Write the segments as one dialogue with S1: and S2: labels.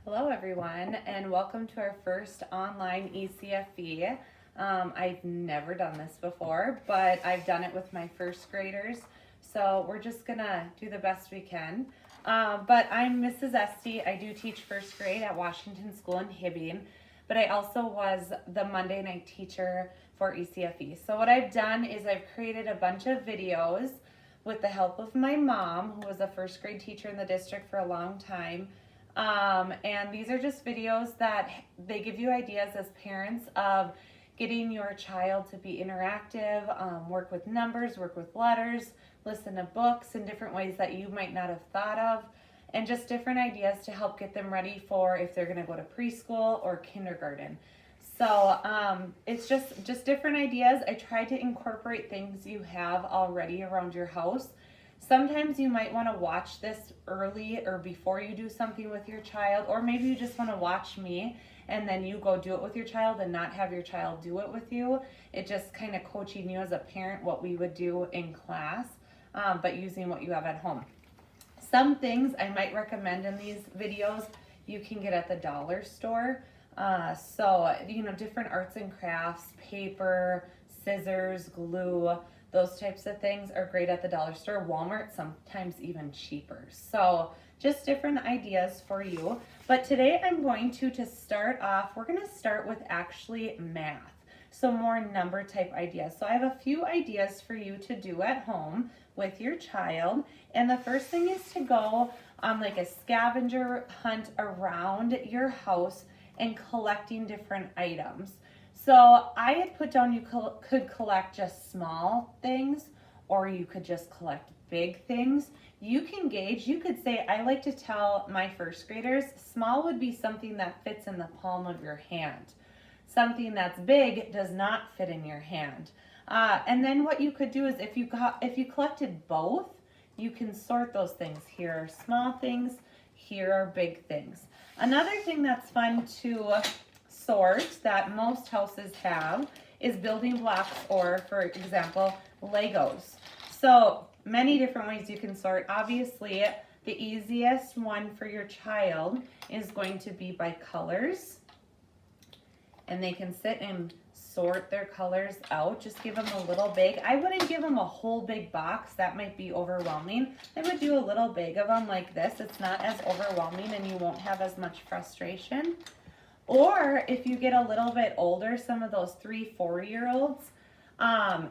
S1: Hello everyone, and welcome to our first online ECFE. I've never done this before, but I've done it with my first graders, so we're just gonna do the best we can. But I'm Mrs. Estey. I do teach first grade at Washington School in Hibbing, but I also was the Monday night teacher for ECFE. So what I've done is I've created a bunch of videos with the help of my mom, who was a first grade teacher in the district for a long time. And these are just videos that they give you ideas as parents of getting your child to be interactive, work with numbers, work with letters, listen to books in different ways that you might not have thought of, and just different ideas to help get them ready for if they're going to go to preschool or kindergarten. So it's just different ideas. I try to incorporate things you have already around your house. Sometimes you might want to watch this early or before you do something with your child, or maybe you just want to watch me and then you go do it with your child and not have your child do it with you. It just kind of coaching you as a parent what we would do in class, but using what you have at home. Some things I might recommend in these videos you can get at the dollar store. So, different arts and crafts, paper, scissors, glue, those types of things are great at the dollar store. Walmart, sometimes even cheaper. So just different ideas for you. But today I'm going to start off, we're gonna start with actually math. So more number type ideas. So I have a few ideas for you to do at home with your child. And the first thing is to go on like a scavenger hunt around your house and collecting different items. So I had put down you could collect just small things, or you could just collect big things. You can gauge, you could say, I like to tell my first graders, small would be something that fits in the palm of your hand. Something that's big does not fit in your hand. And then what you could do is if you collected both, you can sort those things. Here are small things, here are big things. Another thing that's fun to sort that most houses have is building blocks, or for example, Legos. So many different ways you can sort. Obviously, the easiest one for your child is going to be by colors, and they can sit and sort their colors out. Just give them a little bag. I wouldn't give them a whole big box. That might be overwhelming. I would do a little bag of them like this. It's not as overwhelming and you won't have as much frustration. Or if you get a little bit older, some of those 3-4-year-olds,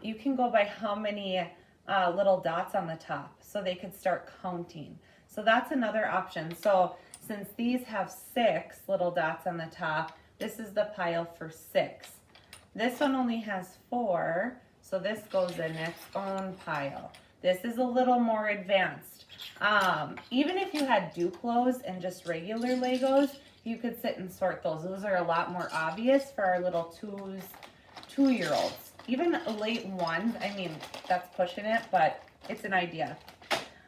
S1: you can go by how many little dots on the top, so they could start counting. So that's another option. So since these have 6 little dots on the top, this is the pile for 6. This one only has 4, so this goes in its own pile. This is a little more advanced. Even if you had Duplos and just regular Legos, you could sit and sort those. Those are a lot more obvious for our little 2-year-olds. Even late ones, I mean, that's pushing it, but it's an idea.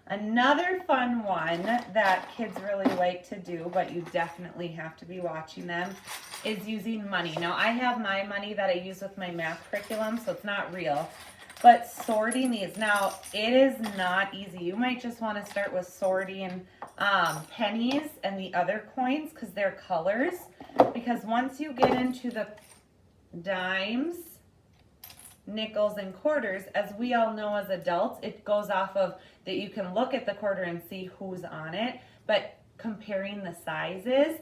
S1: Another fun one that kids really like to do, but you definitely have to be watching them, is using money. Now, I have my money that I use with my math curriculum, so it's not real. But sorting these, now it is not easy. You might just want to start with sorting pennies and the other coins because they're colors. Because once you get into the dimes, nickels, and quarters, as we all know as adults, it goes off of that you can look at the quarter and see who's on it. But comparing the sizes,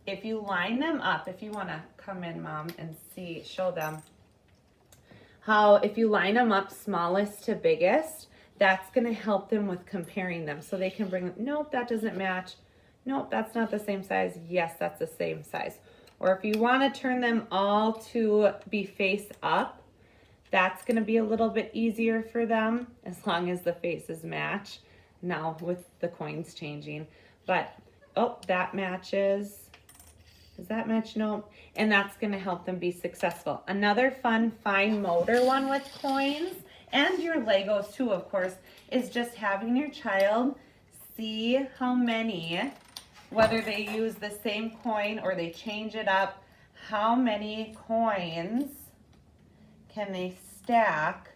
S1: if you line them up, if you want to come in, Mom, and show them how if you line them up smallest to biggest, that's going to help them with comparing them. So they can bring, nope, that doesn't match. Nope, that's not the same size. Yes, that's the same size. Or if you want to turn them all to be face up, that's going to be a little bit easier for them as long as the faces match. Now with the coins changing. But, oh, that matches. Does that match? No. And that's going to help them be successful. Another fun, fine motor one with coins and your Legos too, of course, is just having your child see how many, whether they use the same coin or they change it up, how many coins can they stack.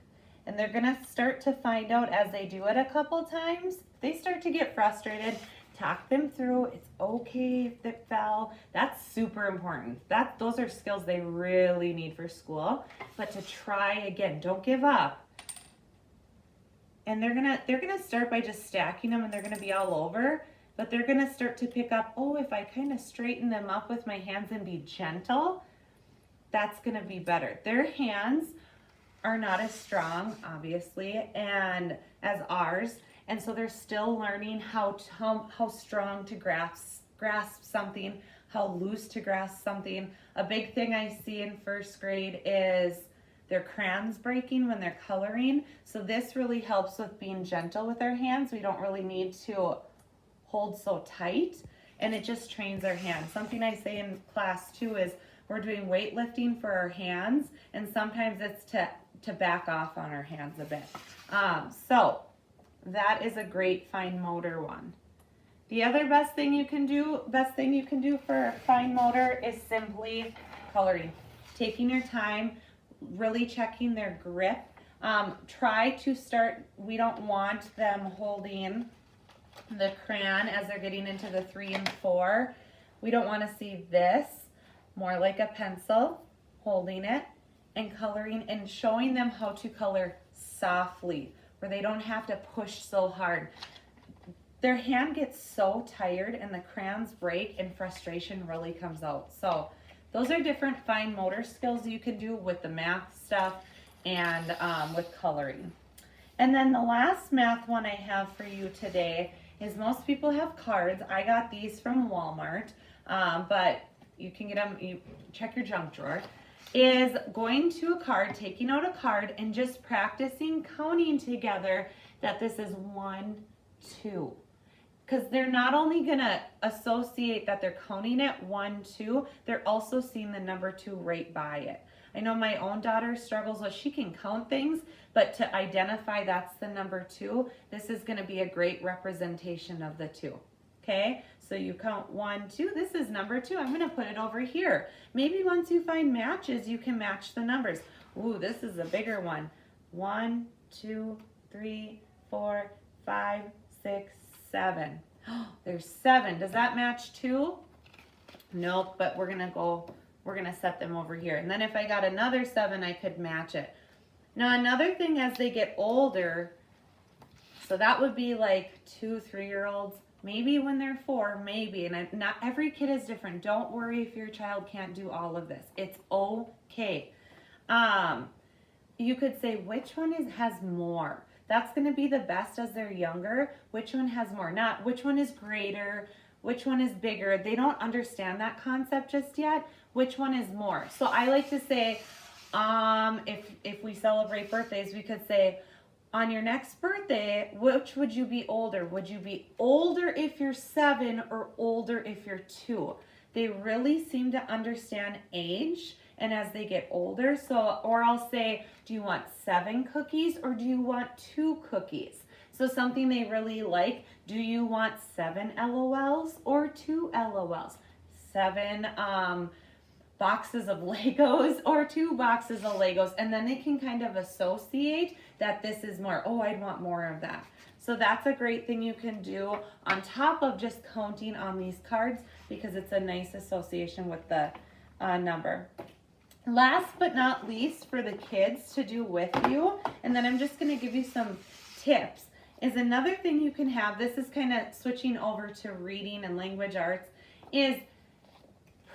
S1: And they're going to start to find out as they do it a couple times. They start to get frustrated. Talk them through. It's okay if it fell. That's super important. Those are skills they really need for school. But to try again, don't give up. And they're gonna start by just stacking them, and they're gonna be all over. But they're gonna start to pick up, oh, if I kind of straighten them up with my hands and be gentle, that's gonna be better. Their hands are not as strong, obviously, and as ours. And so they're still learning how strong to grasp something, how loose to grasp something. A big thing I see in first grade is their crayons breaking when they're coloring. So this really helps with being gentle with our hands. We don't really need to hold so tight, and it just trains our hands. Something I say in class too is we're doing weightlifting for our hands, and sometimes it's to back off on our hands a bit. So that is a great fine motor one. The other best thing you can do for fine motor is simply coloring. Taking your time, really checking their grip. Try to start, we don't want them holding the crayon as they're getting into the 3 and 4. We don't want to see this, more like a pencil, holding it and coloring and showing them how to color softly, where they don't have to push so hard. Their hand gets so tired and the crayons break and frustration really comes out. So those are different fine motor skills you can do with the math stuff and with coloring. And then the last math one I have for you today is most people have cards. I got these from Walmart, but you can get them, you check your junk drawer. Is going to a card, taking out a card and just practicing counting together that this is 1, 2. Because they're not only gonna associate that they're counting it 1, 2, they're also seeing the number 2 right by it. I know my own daughter struggles with, she can count things, but to identify that's the number 2, this is gonna be a great representation of the 2. Okay, so you count 1, 2, this is number 2, I'm gonna put it over here. Maybe once you find matches, you can match the numbers. Ooh, this is a bigger one. 1, 2, 3, 4, 5, 6, 7. Oh, there's 7. Does that match 2? Nope, but we're gonna set them over here. And then if I got another 7, I could match it. Now another thing as they get older, so that would be like 2, 3-year-olds, maybe when they're 4, maybe, and not every kid is different. Don't worry if your child can't do all of this. It's okay. You could say which one has more. That's going to be the best as they're younger. Which one has more? Not which one is greater, which one is bigger. They don't understand that concept just yet. Which one is more? So I like to say, if we celebrate birthdays, we could say, on your next birthday, which would you be older? Would you be older if you're 7 or older if you're 2? They really seem to understand age and as they get older. So, or I'll say, do you want 7 cookies or do you want 2 cookies? So something they really like, do you want 7 LOLs or 2 LOLs? 7 boxes of Legos or 2 boxes of Legos, and then they can kind of associate that this is more, oh, I'd want more of that. So that's a great thing you can do on top of just counting on these cards because it's a nice association with the number. Last but not least for the kids to do with you, and then I'm just going to give you some tips, is another thing you can have, this is kind of switching over to reading and language arts, is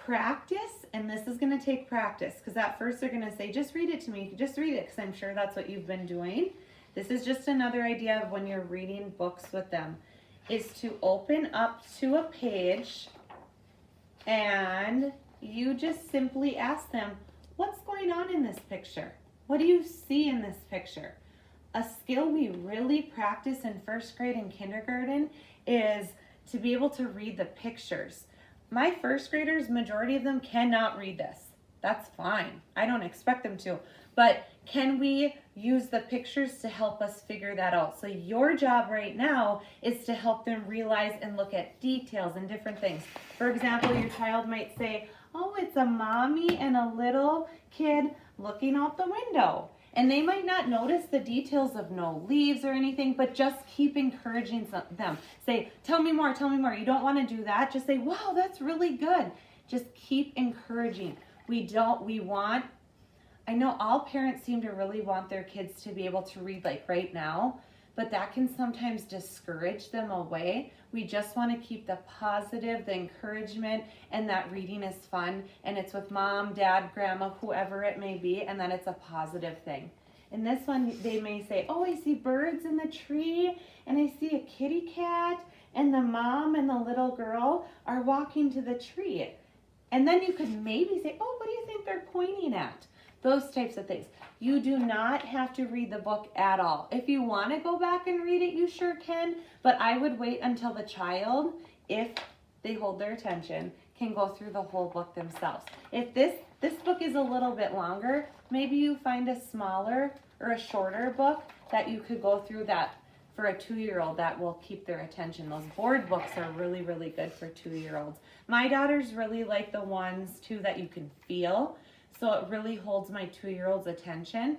S1: practice, and this is going to take practice because at first they're going to say, just read it to me, just read it, because I'm sure that's what you've been doing. This is just another idea of when you're reading books with them, is to open up to a page and you just simply ask them, what's going on in this picture? What do you see in this picture? A skill we really practice in first grade and kindergarten is to be able to read the pictures. My first graders, majority of them cannot read this. That's fine. I don't expect them to. But can we use the pictures to help us figure that out? So your job right now is to help them realize and look at details and different things. For example, your child might say, oh, it's a mommy and a little kid looking out the window. And they might not notice the details of no leaves or anything, but just keep encouraging them. Say, tell me more, tell me more. You don't want to do that. Just say, wow, that's really good. Just keep encouraging. I know all parents seem to really want their kids to be able to read like right now, but that can sometimes discourage them away. We just want to keep the positive, the encouragement, and that reading is fun, and it's with mom, dad, grandma, whoever it may be, and that it's a positive thing. In this one, they may say, oh, I see birds in the tree, and I see a kitty cat, and the mom and the little girl are walking to the tree. And then you could maybe say, oh, what do you think they're pointing at? Those types of things. You do not have to read the book at all. If you want to go back and read it, you sure can, but I would wait until the child, if they hold their attention, can go through the whole book themselves. If this book is a little bit longer, maybe you find a smaller or a shorter book that you could go through that for a 2-year-old that will keep their attention. Those board books are really, really good for 2-year-olds. My daughters really like the ones too that you can feel. So it really holds my 2-year-old's attention.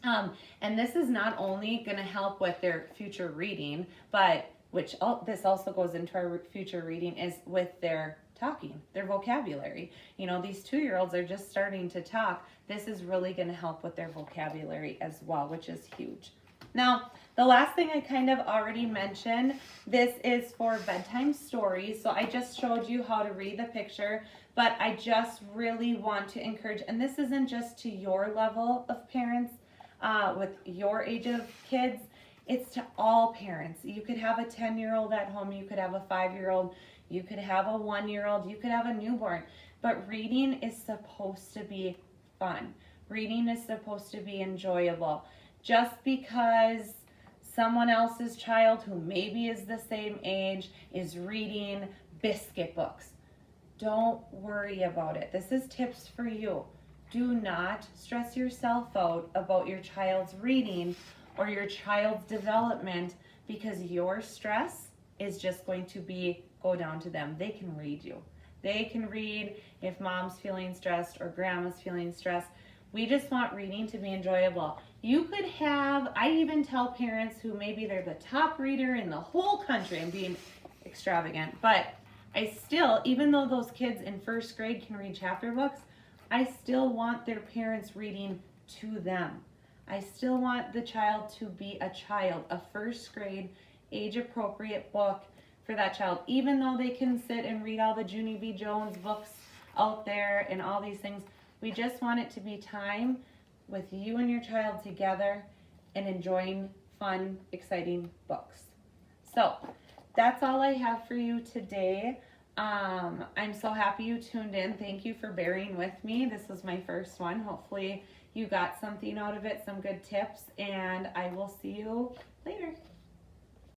S1: And this is not only going to help with their future reading, but this also goes into our future reading, is with their talking, their vocabulary. You know, these 2-year-olds are just starting to talk. This is really going to help with their vocabulary as well, which is huge. Now, the last thing I kind of already mentioned, this is for bedtime stories. So I just showed you how to read the picture, but I just really want to encourage, and this isn't just to your level of parents with your age of kids, it's to all parents. You could have a 10-year-old at home, you could have a 5-year-old, you could have a 1-year-old, you could have a newborn, but reading is supposed to be fun. Reading is supposed to be enjoyable. Just because someone else's child who maybe is the same age is reading biscuit books, don't worry about it. This is tips for you. Do not stress yourself out about your child's reading or your child's development, because your stress is just going to go down to them. They can read you. They can read if mom's feeling stressed or grandma's feeling stressed. We just want reading to be enjoyable. You could have, I even tell parents who maybe they're the top reader in the whole country, I'm being extravagant, but I still, even though those kids in first grade can read chapter books, I still want their parents reading to them. I still want the child to be a child, a first grade, age appropriate book for that child. Even though they can sit and read all the Junie B. Jones books out there and all these things, we just want it to be time with you and your child together and enjoying fun, exciting books. So that's all I have for you today. I'm so happy you tuned in. Thank you for bearing with me. This was my first one. Hopefully you got something out of it, some good tips, and I will see you later.